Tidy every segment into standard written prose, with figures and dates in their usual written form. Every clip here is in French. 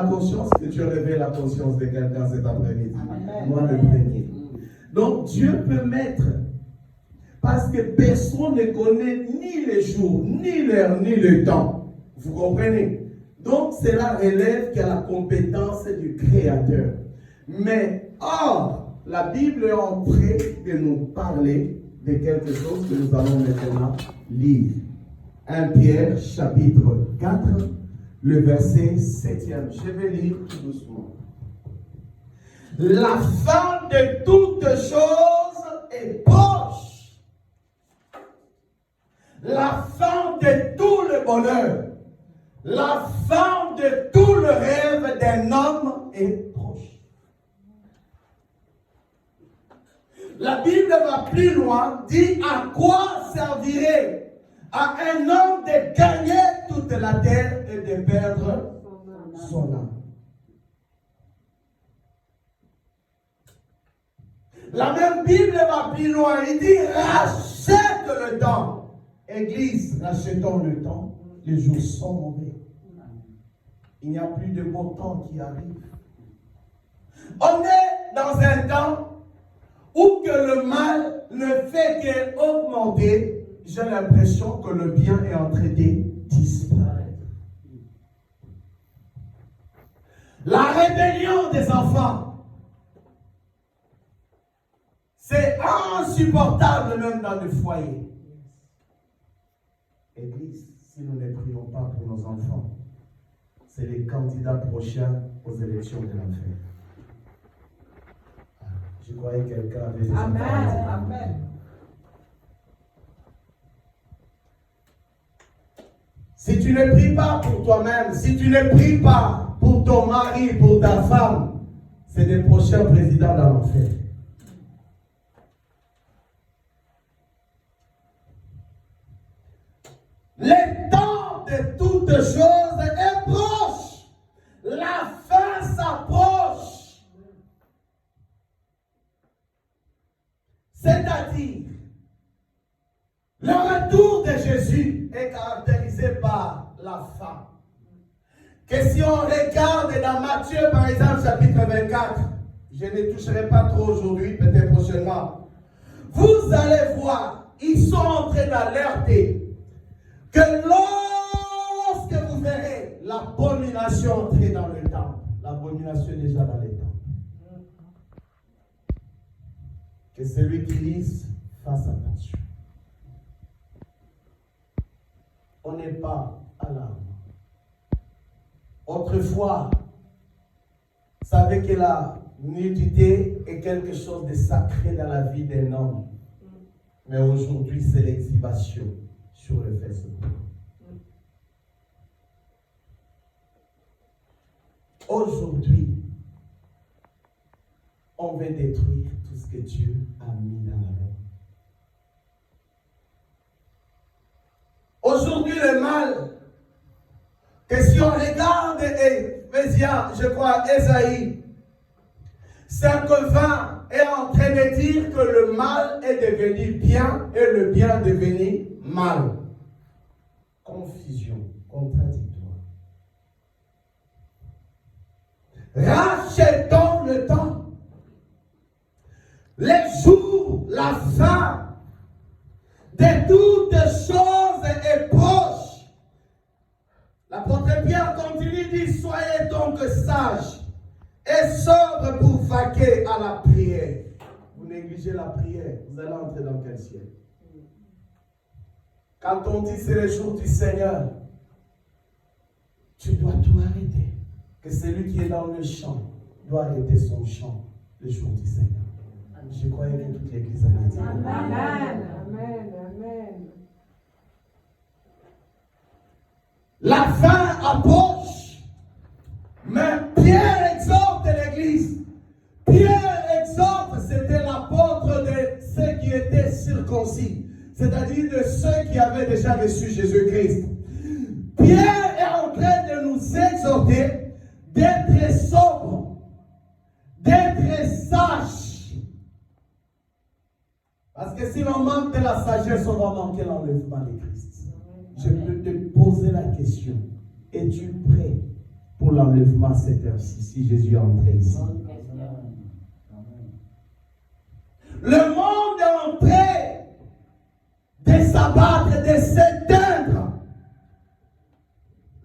conscience que tu réveilles la conscience de quelqu'un cet après-midi. Moi, le premier. Donc, Dieu peut mettre, parce que personne ne connaît ni les jours, ni l'heure, ni le temps. Vous comprenez? Donc, cela relève qu'il y a la compétence du Créateur. Mais, or, la Bible est en train de nous parler de quelque chose que nous allons maintenant lire. 1 Pierre, chapitre 4, le verset 7e. Je vais lire tout doucement. La fin de toutes choses est proche. La fin de tout le bonheur. La fin de tout le rêve d'un homme est proche. La Bible va plus loin, dit à quoi servirait à un homme de gagner toute la terre et de perdre son âme. La même Bible va plus loin, il dit rachète le temps. Église, rachetons le temps. Les jours sont mauvais. Il n'y a plus de beau temps qui arrive. On est dans un temps où que le mal ne fait qu'augmenter. J'ai l'impression que le bien est en train de disparaître. La rébellion des enfants, c'est insupportable même dans le foyer. Église, si nous ne prions pas pour nos enfants, c'est les candidats prochains aux élections de l'enfer. Je croyais que quelqu'un avait des Amen. enfants. Amen. Si tu ne pries pas pour toi-même, si tu ne pries pas pour ton mari, pour ta femme, c'est des prochains présidents dans l'enfer. Le temps de toutes choses est proche. La fin s'approche. C'est-à-dire, le retour de Jésus est caractérisé par la fin. Que si on regarde dans Matthieu, par exemple, chapitre 24, je ne toucherai pas trop aujourd'hui, peut-être prochainement, vous allez voir, ils sont en train d'alerter que lorsque vous verrez l'abomination entrer dans le temple, l'abomination est déjà dans le temple, que celui qui lise fasse attention. On n'est pas à l'âme. Autrefois, vous savez que la nudité est quelque chose de sacré dans la vie d'un homme. Mais aujourd'hui, c'est l'exhibition sur le Facebook. Aujourd'hui, on veut détruire tout ce que Dieu a mis dans la main. Aujourd'hui, le mal, que si on regarde Éphésiens, je crois, Ésaïe 5:20 est en train de dire que le mal est devenu bien et le bien est devenu mal. Confusion, contradictoire. Rachetons le temps. Les jours, la fin de toutes choses est proche. L'apôtre Pierre continue, dit, soyez donc sages et sobres pour vaquer à la prière. Vous négligez la prière, vous allez entrer dans quel ciel? Quand on dit c'est le jour du Seigneur, tu dois tout arrêter. Que celui qui est dans le champ doit arrêter son chant le jour du Seigneur. Je croyais que toute l'église avait dit. Amen. Amen. Amen. La fin approche. Mais Pierre exhorte l'église. Pierre exhorte, c'était l'apôtre de ceux qui étaient circoncis. C'est-à-dire de ceux qui avaient déjà reçu Jésus-Christ. Pierre est en train de nous exhorter d'être sobres, d'être sages. Parce que si l'on manque de la sagesse, on va manquer l'enlèvement de Christ. Je peux te poser la question. Es-tu prêt pour l'enlèvement à cette heure-ci, si Jésus est entré ici. Le monde est en train de s'abattre, de s'éteindre.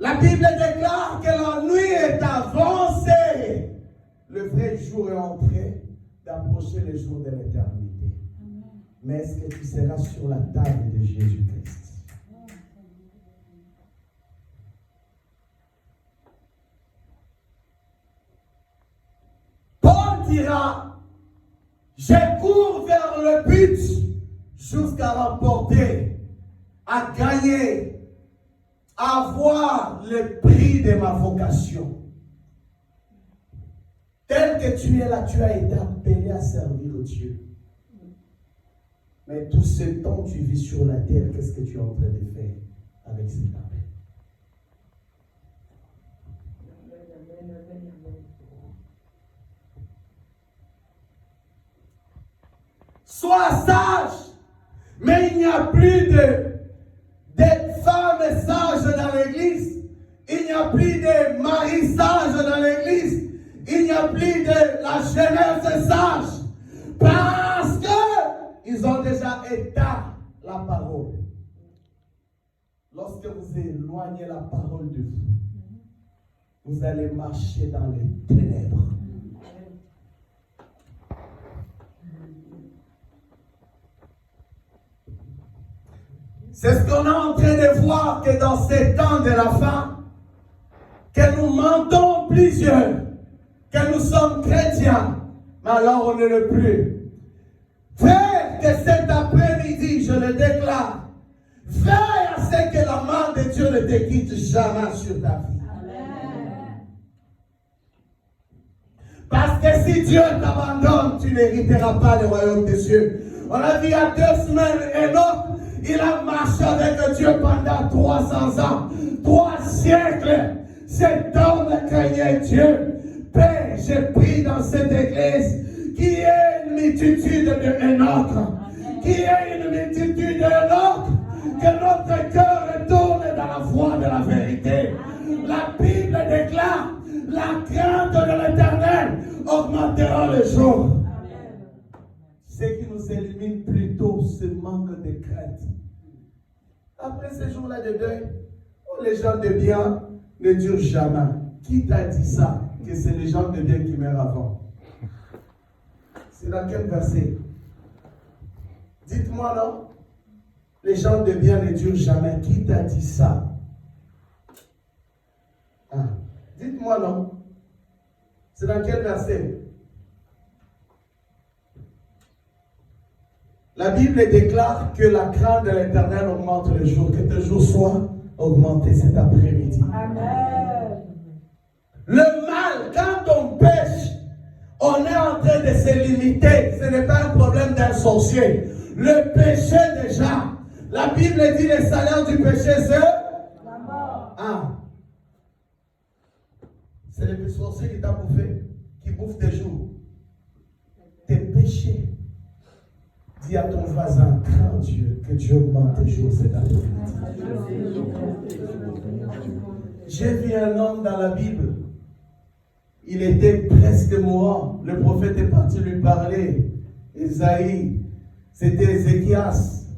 La Bible déclare que la nuit est avancée. Le vrai jour est en train d'approcher le jour de l'éternité. Mais est-ce que tu seras sur la table de Jésus-Christ? Paul dira, je cours vers le but jusqu'à remporter, à gagner, à avoir le prix de ma vocation. Tel que tu es là, tu as été appelé à servir Dieu. Mais tout ce temps tu vis sur la terre, qu'est-ce que tu es en train de faire avec cet appel? Sois sage, mais il n'y a plus de femmes sages dans l'église. Il n'y a plus de maris sages dans l'église. Il n'y a plus de la jeunesse sage. Parce qu'ils ont déjà éteint la parole. Lorsque vous éloignez la parole de vous, vous allez marcher dans les ténèbres. C'est ce qu'on est en train de voir, que dans ces temps de la fin, que nous mentons plusieurs, que nous sommes chrétiens, mais alors on ne l'est plus. Frère, que cet après-midi, je le déclare, veille à ce que la main de Dieu ne te quitte jamais sur ta vie. Amen. Parce que si Dieu t'abandonne, tu n'hériteras pas le royaume des cieux. On a vu il y a 2 semaines, Enoch, il a marché avec Dieu pendant 300 ans, 3 siècles. Cet homme craignait Dieu. Père, j'ai pris dans cette église qui est une multitude de Enoch, qui est une multitude d'Enoch, que notre cœur retourne dans la voie de la vérité. La Bible déclare, la crainte de l'Éternel augmentera le jour. Ce qui nous élimine plutôt, ce manque de crainte. Après ces jours-là de deuil, où les gens de bien ne durent jamais. Qui t'a dit ça? Que c'est les gens de bien qui meurent avant. C'est dans quel verset? Dites-moi non. Les gens de bien ne durent jamais. Qui t'a dit ça? Ah. Dites-moi non. C'est dans quel verset? La Bible déclare que la crainte de l'Éternel augmente le jour. Que tes jours soient augmentés cet après-midi. Amen. Le mal, quand on pêche, on est en train de se limiter. Ce n'est pas un problème d'un sorcier. Le péché déjà. La Bible dit le salaire du péché, c'est la mort. Ah. C'est le sorcier qui t'a bouffé, qui bouffe tes jours. Tes péchés. Dis à ton voisin, crains Dieu, que Dieu augmente tes jours cet après-midi. J'ai vu un homme dans la Bible. Il était presque mourant. Le prophète est parti lui parler. Isaïe, c'était Ézéchias,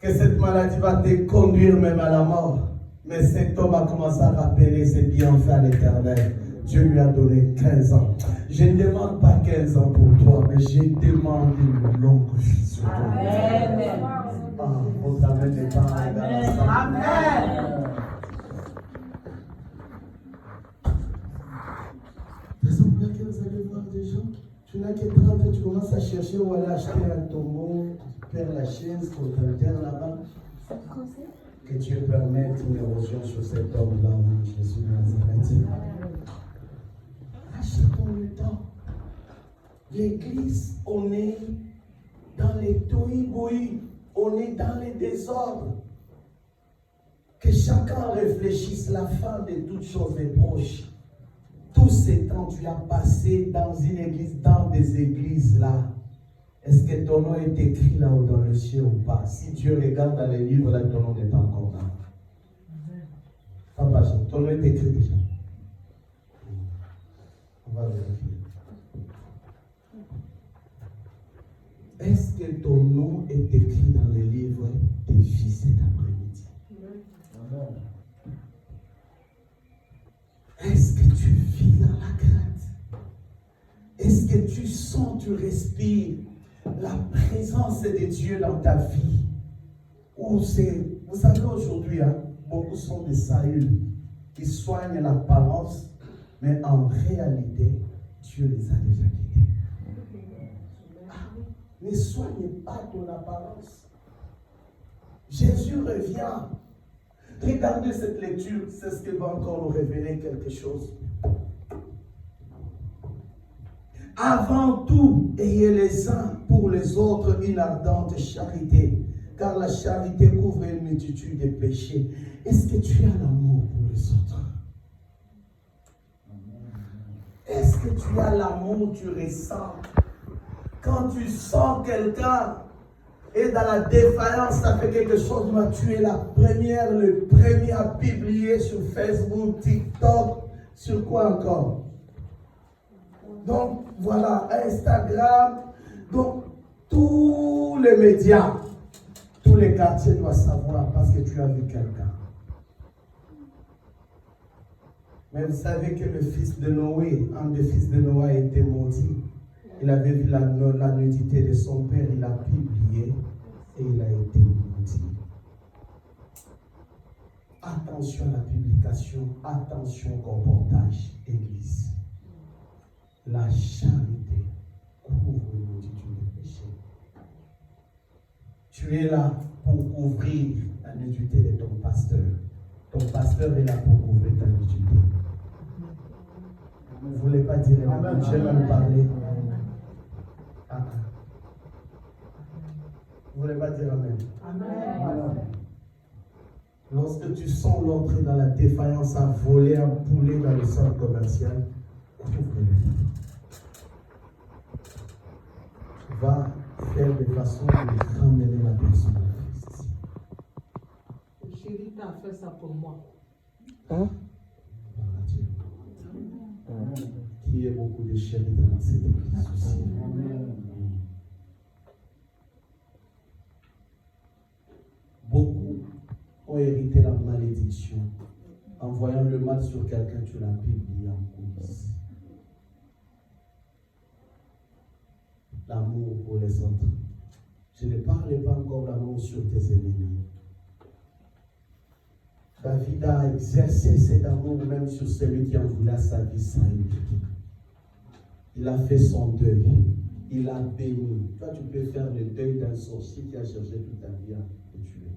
que cette maladie va te conduire même à la mort. Mais cet homme a commencé à rappeler ses bienfaits à l'Éternel. Dieu lui a donné 15 ans. Je ne demande pas 15 ans pour toi, mais je demande une longue vie sur toi. Amen. Ah, votre amen n'est pas amen. Amen. Raison pour laquelle vous allez voir des gens, tu n'as que 30 ans, tu commences à chercher où aller acheter un tombeau, tu perds la chaise pour t'enterrer là-bas. Que Dieu permette une érosion sur cet homme-là, Jésus de Nazareth. Achetons le temps. L'église, on est dans les tohu-bohu, on est dans les désordres. Que chacun réfléchisse, la fin de toutes choses est proche. Tous ces temps, tu as passé dans une église, dans des églises là. Est-ce que ton nom est écrit là-haut dans le ciel ou pas? Si Dieu regarde dans les livres là, ton nom n'est pas encore là. Papa Jean, ton nom est écrit déjà. va vérifier. Est-ce que ton nom est écrit dans le livre des vies cet après-midi? Amen. Est-ce que tu vis dans la crainte? Est-ce que tu sens, tu respires la présence de Dieu dans ta vie? Ou c'est, vous savez aujourd'hui, beaucoup sont des Saül qui soignent l'apparence, mais en réalité, Dieu les a déjà guéris. Ne soigne pas ton apparence. Jésus revient. Regardez cette lecture, c'est ce qui va encore nous révéler quelque chose. Avant tout, ayez les uns pour les autres une ardente charité, car la charité couvre une multitude de péchés. Est-ce que tu as l'amour pour les autres? Est-ce que tu as l'amour, tu ressens? Quand tu sens quelqu'un et dans la défaillance, ça fait quelque chose, tu es la première, le premier à publier sur Facebook, TikTok, sur quoi encore? Donc, voilà, Instagram, donc tous les médias, tous les quartiers doivent savoir parce que tu as vu quelqu'un. Mais vous savez que le fils de Noé, un des fils de Noé a été maudit. Il avait vu la nudité de son père, il a publié et il a été maudit. Attention à la publication, attention au comportage, Église. La charité couvre une multitude de péchés. Tu es là pour couvrir la nudité de ton pasteur. Ton pasteur est là pour couvrir ta nudité. Vous ne voulez pas dire amen, je vais me parler. Vous ne voulez pas dire amen. Amen. Lorsque tu sens l'autre dans la défaillance à voler un poulet dans le centre commercial, couvre-le. Va faire de façon de ramener la personne à Christ. Chérie, tu as fait ça pour moi. Hein? Qui est beaucoup de chéris dans cette église aussi. Beaucoup ont hérité la malédiction. En voyant le mal sur quelqu'un, tu l'as publié en coulisses. L'amour pour les autres. Je ne parle pas encore d'amour sur tes ennemis. David a exercé cet amour même sur celui qui en voulait sa vie Saül. Il a fait son deuil. Il a béni. Toi, tu peux faire le deuil d'un sorcier qui a cherché toute ta vie à te tuer.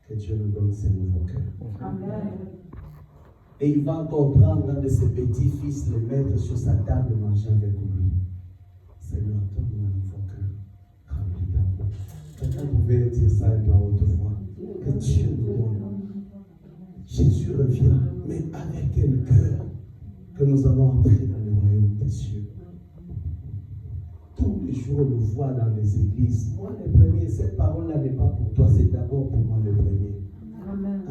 Que Dieu nous donne ses nouveaux cœurs. Amen. Et il va encore prendre un de ses petits-fils, le mettre sur sa table, manger avec lui. Seigneur, donne-moi un nouveau cœur rempli d'amour. Quelqu'un pouvait dire ça à une haute voix. Que Dieu nous donne. Jésus revient, mais avec quel cœur que nous allons entrer dans le royaume des cieux. Tous les jours, on le voit dans les églises. Moi, le premier, cette parole-là n'est pas pour toi, c'est d'abord pour moi le premier. Amen.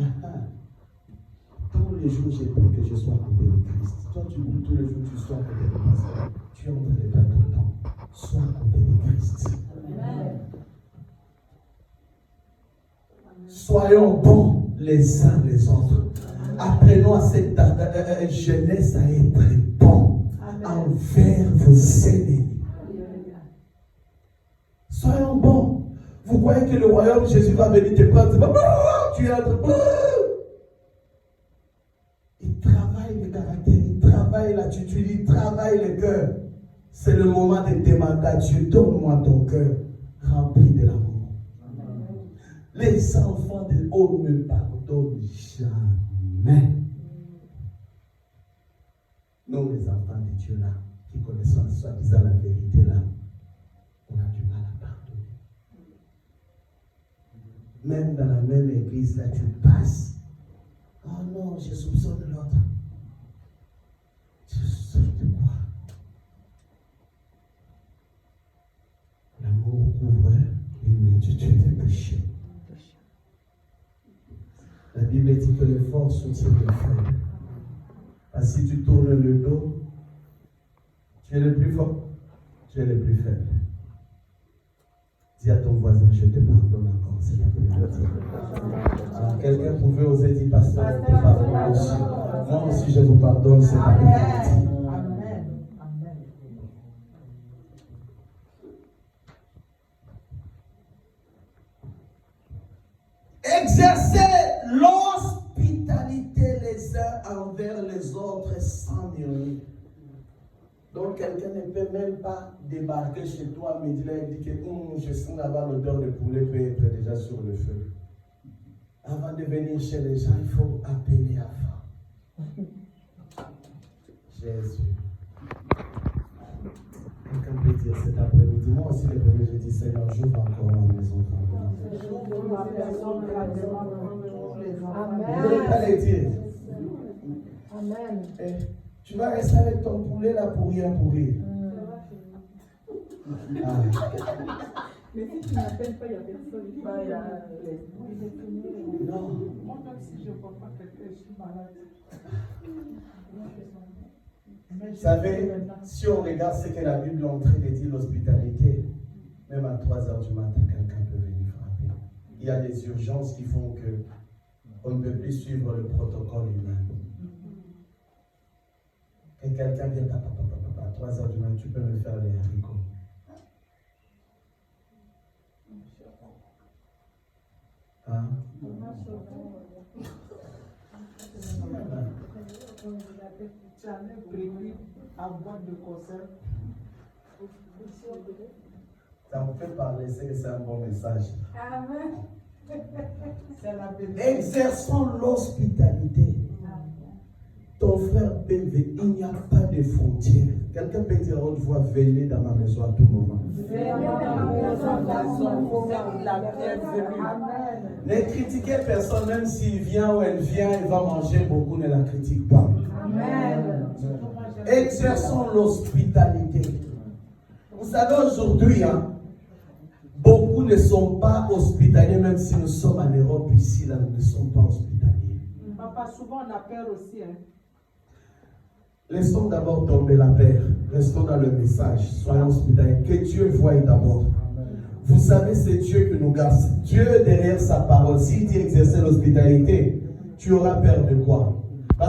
Tous les jours, j'ai pris que je sois à côté de Christ. Toi, tu dis tous les jours, tu sois à côté de pasteur. Tu es en train de perdre ton temps. Sois à côté de Christ. Amen. Soyons bons les uns les autres. Apprenons à cette jeunesse à être bons envers vos ennemis. Soyons bons. Vous croyez que le royaume, Jésus va venir te prendre. Tu es entre. Il travaille le caractère, il travaille l'attitude, il travaille le cœur. C'est le moment de demander à Dieu, donne-moi ton cœur rempli de l'amour. Les enfants de haut ne pardonnent jamais. Nous, les enfants de Dieu là, qui connaissons soi-disant la vérité là, on a du mal à pardonner. Même dans la même église là, tu passes. Oh non, je soupçonne l'autre. Tu soupçonnes de quoi? L'amour couvre une multitude de péchés. La Bible dit que le fort soutient le faible. Parce que si tu tournes le dos, Tu es le plus fort, tu es le plus faible. Dis à ton voisin, je te pardonne encore, c'est la première. Alors, quelqu'un pouvait oser dire, pasteur, je te pardonne aussi. Moi aussi, je vous pardonne, c'est la première. Amen. Amen. Exercer l'hospitalité les uns envers les autres sans murmurer. Donc quelqu'un ne peut même pas débarquer chez toi à midi et dire que je sens là-bas l'odeur de poulet peut être déjà sur le feu. Avant de venir chez les gens, il faut appeler avant. Jésus. Quelqu'un peut dire cet après-midi, moi aussi le premier jeudi, Seigneur, j'ouvre encore ma maison. Vous ne devez pas les dire. Amen. Tu vas rester avec ton poulet là pour rien pourrir. Ah. Mais si tu n'appelles pas, il n'y a personne. Non. Moi, même si je ne vois pas quelqu'un, je suis malade. Vous savez, si on regarde ce que la Bible est en train de dire, l'hospitalité, même à 3h du matin, quelqu'un peut venir frapper. Il y a des urgences qui font que on ne peut plus suivre le protocole humain. Et quelqu'un vient, à 3h du matin, tu peux me faire les haricots. Hein? Jamais prévu à boire de concert. Ça me fait parler, c'est que c'est un bon message. Amen. C'est la vérité. Exerçons l'hospitalité. Ton frère peut venir, il n'y a pas de frontières. Quelqu'un peut dire à haute voix, venez dans ma maison à tout moment. Ne critiquez personne, même s'il vient ou elle vient, il va manger beaucoup, ne la critique pas. Amen. Exerçons l'hospitalité. Vous savez, aujourd'hui, beaucoup ne sont pas hospitaliers, même si nous sommes en Europe, ici, là, nous ne sommes pas hospitaliers. Papa, souvent on a peur aussi. Laissons d'abord tomber la peur. Restons dans le message. Soyons hospitaliers. Que Dieu voie d'abord. Vous savez, c'est Dieu qui nous garde. Dieu derrière sa parole. S'il dit exercer l'hospitalité, tu auras peur de quoi?